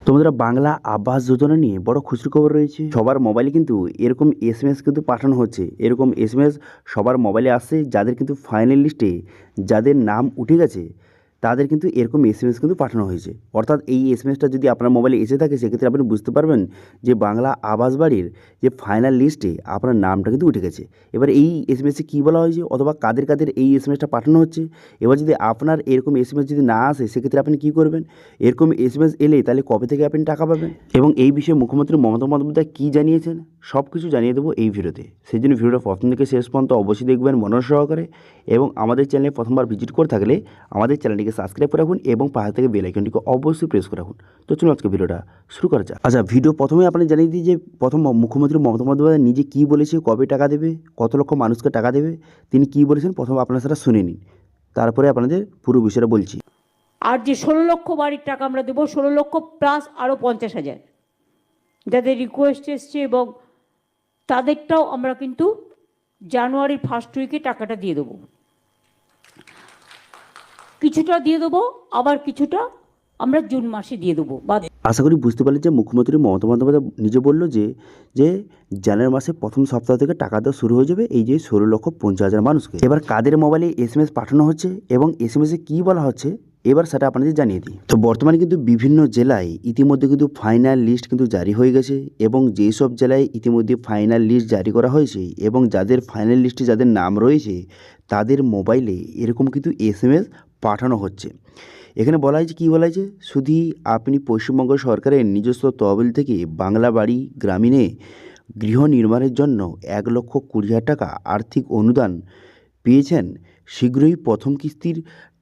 তো বন্ধুরা, বাংলা আবাস যোজনা নিয়ে বড় খুশির খবর রয়েছে। সবার মোবাইলে কিন্তু এরকম এসএমএস কিন্তু পাঠানো হচ্ছে। এরকম এসএমএস সবার মোবাইলে আসছে, যাদের কিন্তু ফাইনাল লিস্টে যাদের নাম উঠে গেছে তাদের কিন্তু এরকম এসএমএস কিন্তু পাঠানো হয়েছে। অর্থাৎ এই এসএমএসটা যদি আপনার মোবাইলে এসে থাকে, সেক্ষেত্রে আপনি বুঝতে পারবেন যে বাংলা আবাস বাড়ির যে ফাইনাল লিস্টে আপনার নামটা কিন্তু উঠে গেছে। এবার এই এসএমএসে কী বলা হয়েছে অথবা কাদের কাদের এই এসএমএসটা পাঠানো হচ্ছে। এবার যদি আপনার এরকম এসএমএস যদি না আসে, সেক্ষেত্রে আপনি কী করবেন, এরকম এসএমএস এলে তাহলে কবে থেকে আপনি টাকা পাবেন এবং এই বিষয়ে মুখ্যমন্ত্রী মমতা বন্দ্যোপাধ্যায় কী জানিয়েছেন, সব কিছু জানিয়ে দেবো এই ভিডিওতে। সেই জন্য ভিডিওটা প্রথম থেকে শেষ পর্যন্ত অবশ্যই দেখবেন মনোযোগ সহকারে, এবং আমাদের চ্যানেলে প্রথমবার ভিজিট করে থাকলে আমাদের চ্যানেলটিকে সাবস্ক্রাইব করে রাখুন এবং পাশে থেকে বেল আইকনটিকে অবশ্যই প্রেস করে রাখুন। তো চলুন আজকে ভিডিওটা শুরু করা যাক। আচ্ছা, ভিডিও প্রথমে আপনি জানিয়ে দিই যে প্রথম মুখ্যমন্ত্রী মমতা বন্দ্যোপাধ্যায় নিজে কী বলেছে, কবে টাকা দেবে, কত লক্ষ মানুষকে টাকা দেবে, তিনি কী বলেছেন প্রথমে আপনারা সেটা শুনে নিন, তারপরে আপনাদের পুরো বিষয়টা বলছি। আর যে 16 লক্ষ বাড়ির টাকা আমরা দেবো, 16 লক্ষ প্লাস আরও 50,000 যাদের রিকোয়েস্ট এসছে, এবং তাদেরটাও আমরা কিন্তু জানুয়ারির ফার্স্ট উইকে টাকাটা দিয়ে দেবো। কিছুটা দিয়ে দেবো, আবার কিছুটা আমরা জুন মাসে দিয়ে দেবো। বা আশা করি বুঝতে পারলেন যে মুখ্যমন্ত্রী মমতা বন্দ্যোপাধ্যায় নিজে বলল যে যে জানুয়ারি মাসে প্রথম সপ্তাহ থেকে টাকা দেওয়া শুরু হয়ে যাবে এই যে 16,50,000 মানুষকে। এবার কাদের মোবাইলে এসএমএস পাঠানো হচ্ছে এবং এসএমএসে কী বলা হচ্ছে এবার সেটা আপনাদের জানিয়ে দিই। তো বর্তমানে কিন্তু বিভিন্ন জেলায় ইতিমধ্যে কিন্তু ফাইনাল লিস্ট কিন্তু জারি হয়ে গেছে, এবং যেই সব জেলায় ইতিমধ্যে ফাইনাল লিস্ট জারি করা হয়েছে এবং যাদের ফাইনাল লিস্টে যাদের নাম রয়েছে তাদের মোবাইলে এরকম কিন্তু এসএমএস পাঠানো হচ্ছে। এখানে বলা হয়েছে, কী বলা হয়েছে, শুধু আপনি পশ্চিমবঙ্গ সরকারের নিজস্ব তহবিল থেকে বাংলা বাড়ি গ্রামীণে গৃহ নির্মাণের জন্য 1,20,000 টাকা আর্থিক অনুদান পেয়েছেন, শীঘ্রই প্রথম কিস্তির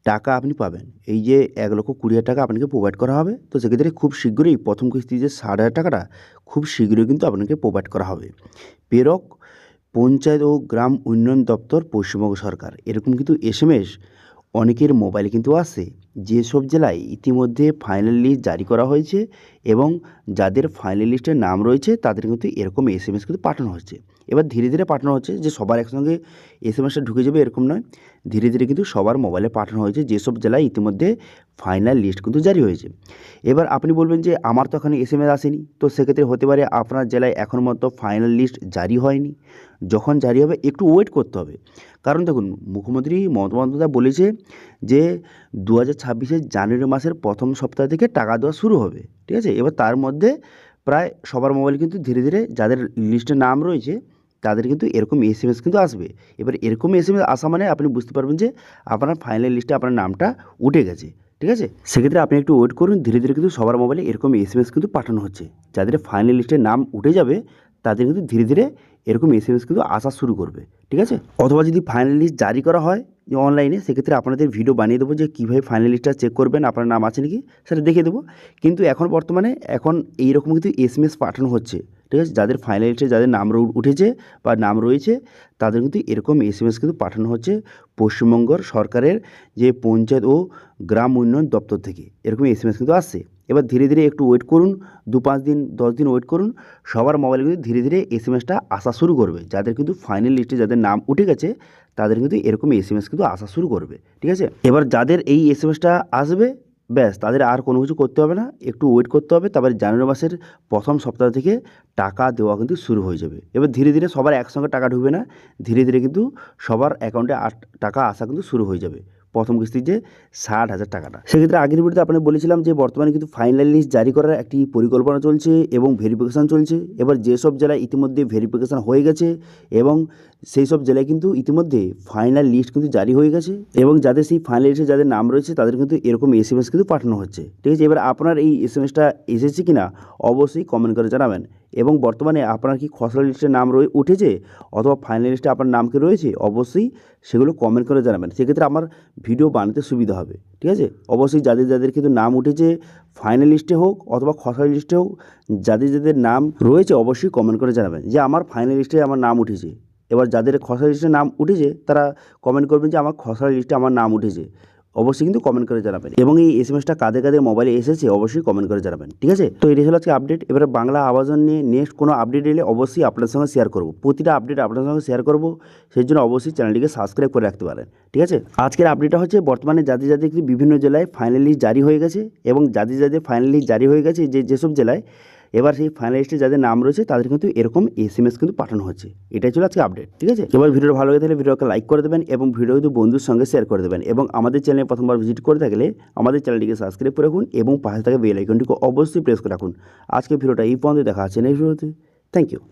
টাকা আপনি পাবেন। এই যে 1,20,000 টাকা আপনাকে প্রোভাইড করা হবে, তো সেক্ষেত্রে খুব শীঘ্রই প্রথম কিস্তি যে 60,000 টাকাটা খুব শীঘ্রই কিন্তু আপনাকে প্রোভাইড করা হবে। প্রেরক পঞ্চায়েত ও গ্রাম উন্নয়ন দপ্তর পশ্চিমবঙ্গ সরকার। এরকম কিন্তু এসএমএস অনেকের মোবাইলে কিন্তু আসে, যেসব জেলায় ইতিমধ্যে ফাইনাল লিস্ট জারি করা হয়েছে এবং যাদের ফাইনাল লিস্টের নাম রয়েছে তাদের কিন্তু এরকম এসএমএস কিন্তু পাঠানো হচ্ছে। এবার ধীরে ধীরে পাঠানো হচ্ছে, যে সবার একসঙ্গে এসএমএসটা ঢুকে যাবে এরকম নয়, ধীরে ধীরে কিন্তু সবার মোবাইলে পাঠানো হয়েছে যেসব জেলায় ইতিমধ্যে ফাইনাল লিস্ট কিন্তু জারি হয়েছে। এবার আপনি বলবেন যে আমার তো এখনো এসএমএস আসেনি, তো সেক্ষেত্রে হতে পারে আপনার জেলায় এখন মতো ফাইনাল লিস্ট জারি হয়নি। যখন জারি হবে একটু ওয়েট করতে হবে, কারণ দেখুন মুখ্যমন্ত্রী মমতা বন্দ্যোপাধ্যায় বলেছে যে 2026 জানুয়ারি মাসের প্রথম সপ্তাহ থেকে টাকা দেওয়া শুরু হবে, ঠিক আছে। এবার তার মধ্যে প্রায় সবার মোবাইল কিন্তু ধীরে ধীরে যাদের লিস্টে নাম রয়েছে তাদের কিন্তু এরকম এসএমএস কিন্তু আসবে। এবার এরকম এসএমএস আসা মানে আপনি বুঝতে পারবেন যে আপনার ফাইনাল লিস্টে আপনার নামটা উঠে গেছে, ঠিক আছে। সেক্ষেত্রে আপনি একটু ওয়েট করুন, ধীরে ধীরে কিন্তু সবার মোবাইলে এরকম এসএমএস কিন্তু পাঠানো হচ্ছে। যাদের ফাইনাল লিস্টে নাম উঠে যাবে তাদের কিন্তু ধীরে ধীরে এরকম এসএমএস কিন্তু আসা শুরু করবে, ঠিক আছে। অথবা যদি ফাইনাল লিস্ট জারি করা হয় অনলাইনে, সেক্ষেত্রে আপনাদের ভিডিও বানিয়ে দেবো যে কীভাবে ফাইনাল লিস্টটা চেক করবেন, আপনার নাম আছে নাকি সেটা দেখিয়ে দেবো। কিন্তু এখন বর্তমানে এইরকম কিন্তু এসএমএস পাঠানো হচ্ছে, ঠিক আছে। যাদের ফাইনাল লিস্টে যাদের নাম উঠেছে বা নাম রয়েছে তাদের কিন্তু এরকম এসএমএস কিন্তু পাঠানো হচ্ছে পশ্চিমবঙ্গ সরকারের যে পঞ্চায়েত ও গ্রাম উন্নয়ন দপ্তর থেকে এরকম এসএমএস কিন্তু আসছে। এবার ধীরে ধীরে একটু ওয়েট করুন, 2-5 দিন 10 দিন ওয়েট করুন, সবার মোবাইলে কিন্তু ধীরে ধীরে এসএমএসটা আসা শুরু করবে। যাদের কিন্তু ফাইনাল লিস্টে যাদের নাম উঠে গেছে তাদের কিন্তু এরকম এসএমএস কিন্তু আসা শুরু করবে, ঠিক আছে। এবার যাদের এই এসএমএসটা আসবে ব্যাস তাদের আর কোনো কিছু করতে হবে না, একটু ওয়েট করতে হবে, তারপরে জানুয়ারি মাসের প্রথম সপ্তাহ থেকে টাকা দেওয়া কিন্তু শুরু হয়ে যাবে। এবার ধীরে ধীরে সবার একসঙ্গে টাকা ঢুকবে না, ধীরে ধীরে কিন্তু সবার অ্যাকাউন্টে টাকা আসা কিন্তু শুরু হয়ে যাবে। প্রথম কিস্তির যে 60,000 টাকাটা, সেক্ষেত্রে আগের ভিডিওতে আপনাকে বলেছিলাম যে বর্তমানে কিন্তু ফাইনাল লিস্ট জারি করার একটি পরিকল্পনা চলছে এবং ভেরিফিকেশান চলছে। এবার যেসব জেলায় ইতিমধ্যে ভেরিফিকেশান হয়ে গেছে এবং সেই সব জেলায় কিন্তু ইতিমধ্যে ফাইনাল লিস্ট কিন্তু জারি হয়ে গেছে, এবং যাদের সেই ফাইনাল লিস্টে যাদের নাম রয়েছে তাদের কিন্তু এরকম এসএমএস কিন্তু পাঠানো হচ্ছে, ঠিক আছে। এবার আপনার এই এসএমএসটা এসেছে কি না অবশ্যই কমেন্ট করে জানাবেন, এবং বর্তমানে আপনার কি খসড়া লিস্টে নাম উঠেছে অথবা ফাইনাল লিস্টে আপনার নাম কি রয়েছে অবশ্যই সেগুলো কমেন্ট করে জানাবেন। সেক্ষেত্রে আমার ভিডিও বানাতে সুবিধা হবে, ঠিক আছে। অবশ্যই যাদের যাদের কিন্তু নাম উঠেছে ফাইনাল লিস্টে হোক অথবা খসড়া লিস্টে হোক, যাদের যাদের নাম রয়েছে অবশ্যই কমেন্ট করে জানাবেন যে আমার ফাইনাল লিস্টে আমার নাম উঠেছে। এবার যাদের খসড়া লিস্টে নাম উঠেছে তারা কমেন্ট করবেন যে আমার খসড়া লিস্টে আমার নাম উঠেছে, অবশ্যই কিন্তু কমেন্ট করে জানাবেন, এবং এই এসএমএসটা কাদের কাদের মোবাইলে এসেছে অবশ্যই কমেন্ট করে জানাবেন। ঠিক আছে, তো এটাই হলো আজকে আপডেট। এবারে বাংলা আবাসন নিয়ে নেক্সট কোনো আপডেট এলে অবশ্যই আপনার সঙ্গে শেয়ার করব, প্রতিটা আপডেট আপনার সঙ্গে শেয়ার করব, সেই জন্য অবশ্যই চ্যানেলটিকে সাবস্ক্রাইব করে রাখতে পারেন। ঠিক আছে, আজকের আপডেটটা হচ্ছে বর্তমানে যাদের যাদের কিন্তু বিভিন্ন জেলায় ফাইনাল লিস্ট জারি হয়ে গেছে, এবং যাদের যাদের ফাইনাল লিস্ট জারি হয়ে গেছে যেসব জেলায়, এবার সেই ফাইনালিস্টে যাদের নাম রয়েছে তাদের কিন্তু এরকম এসএমএস কিন্তু পাঠানো হচ্ছে। এটাই ছিল আজকে আপডেট। ঠিক আছে, এবার ভিডিও ভালো লাগে থাকলে ভিডিওকে লাইক করে দেবেন এবং ভিডিও কিন্তু বন্ধুর সঙ্গে শেয়ার করে দেবেন, এবং আমাদের চ্যানেলে প্রথমবার ভিজিট করে থাকলে আমাদের চ্যানেলটিকে সাবস্ক্রাইব করে রাখুন এবং পাশে থাকা বেল আইকনটিকে অবশ্যই প্রেস করে রাখুন। আজকে ভিডিওটা এই পর্যন্ত, দেখা আছে নেক্সট ভিডিওতে। Thank you.